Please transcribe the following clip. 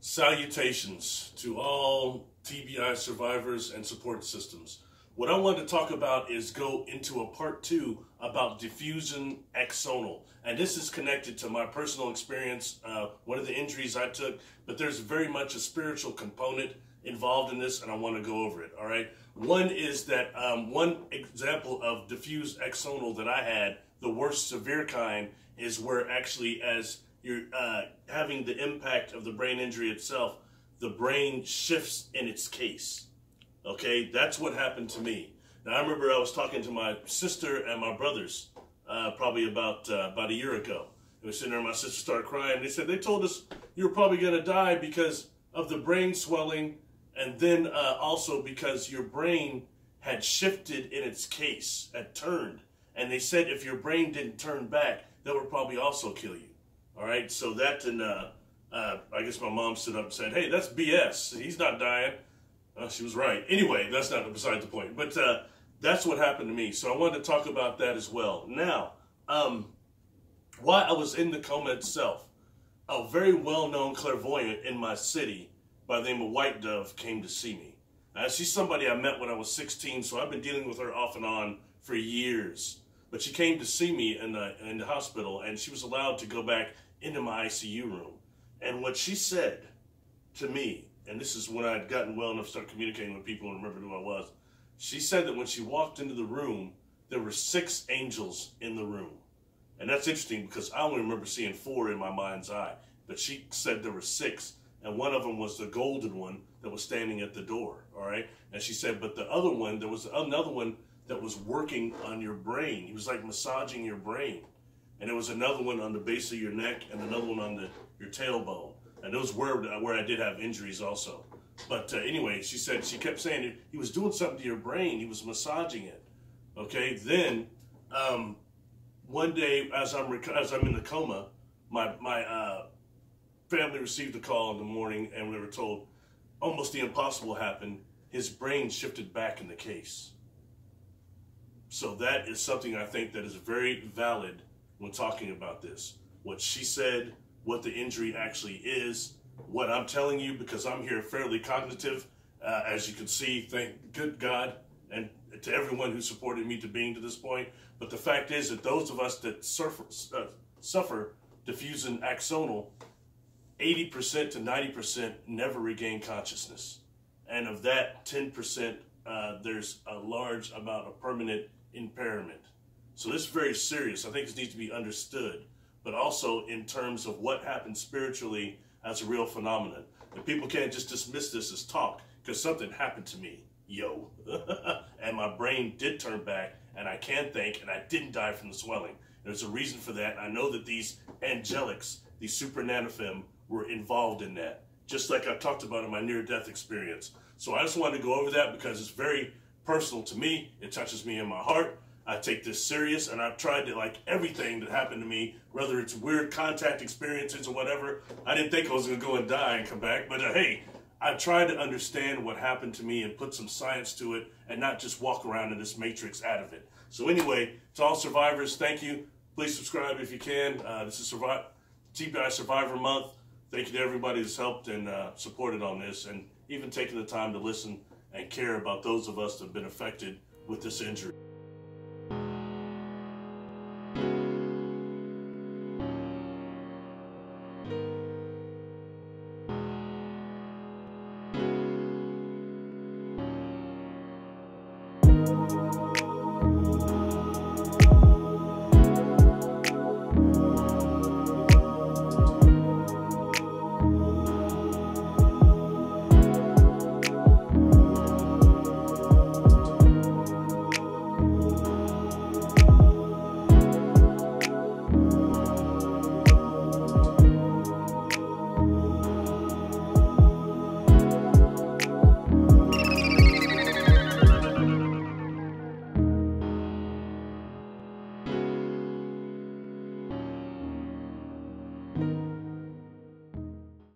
Salutations to all TBI survivors and support systems. What I want to talk about is go into a part 2 about diffusion axonal. And this is connected to my personal experience, one of the injuries I took, but there's very much a spiritual component involved in this, and I want to go over it, all right? One is that one example of diffuse axonal that I had, the worst severe kind, is where actually as you're having the impact of the brain injury itself, the brain shifts in its case. Okay, that's what happened to me. Now, I remember I was talking to my sister and my brothers probably about a year ago. They were sitting there and my sister started crying. They said, they told us you were probably going to die because of the brain swelling, and then also because your brain had shifted in its case, had turned. And they said if your brain didn't turn back, that would probably also kill you. All right, so that, and I guess my mom stood up and said, hey, that's BS. He's not dying. She was right. Anyway, that's not beside the point. But that's what happened to me. So I wanted to talk about that as well. Now, while I was in the coma itself, a very well-known clairvoyant in my city by the name of White Dove came to see me. She's somebody I met when I was 16, so I've been dealing with her off and on for years. But she came to see me in the hospital, and she was allowed to go back into my ICU room. And what she said to me, and this is when I had gotten well enough to start communicating with people and remembered who I was, she said that when she walked into the room, there were 6 angels in the room. And that's interesting because I only remember seeing 4 in my mind's eye. But she said there were 6, and one of them was the golden one that was standing at the door, all right? And she said, but the other one, there was another one that was working on your brain. He was like massaging your brain. And there was another one on the base of your neck and another one on your tailbone. And those were where I did have injuries also. But anyway, she said, she kept saying he was doing something to your brain. He was massaging it. Okay, then one day as I'm in the coma, my family received a call in the morning and we were told almost the impossible happened. His brain shifted back in the case. So that is something I think that is very valid when talking about this. What she said, what the injury actually is, what I'm telling you, because I'm here fairly cognitive, as you can see, thank good God, and to everyone who supported me to being to this point. But the fact is that those of us that suffer diffusion axonal, 80% to 90% never regain consciousness. And of that 10%, there's a large amount of permanent impairment. So this is very serious. I think this needs to be understood, but also in terms of what happens spiritually as a real phenomenon. And people can't just dismiss this as talk, because something happened to me, yo. And my brain did turn back, and I can thank, and I didn't die from the swelling. There's a reason for that. I know that these angelics, these super nanofem, were involved in that, just like I talked about in my near-death experience. So I just wanted to go over that because it's very personal to me. It touches me in my heart. I take this serious, and I've tried to, like everything that happened to me, whether it's weird contact experiences or whatever. I didn't think I was going to go and die and come back, but hey, I tried to understand what happened to me and put some science to it and not just walk around in this matrix out of it. So anyway, to all survivors, thank you. Please subscribe if you can. This is TBI Survivor Month. Thank you to everybody who's helped and supported on this, and even taking the time to listen and care about those of us that have been affected with this injury.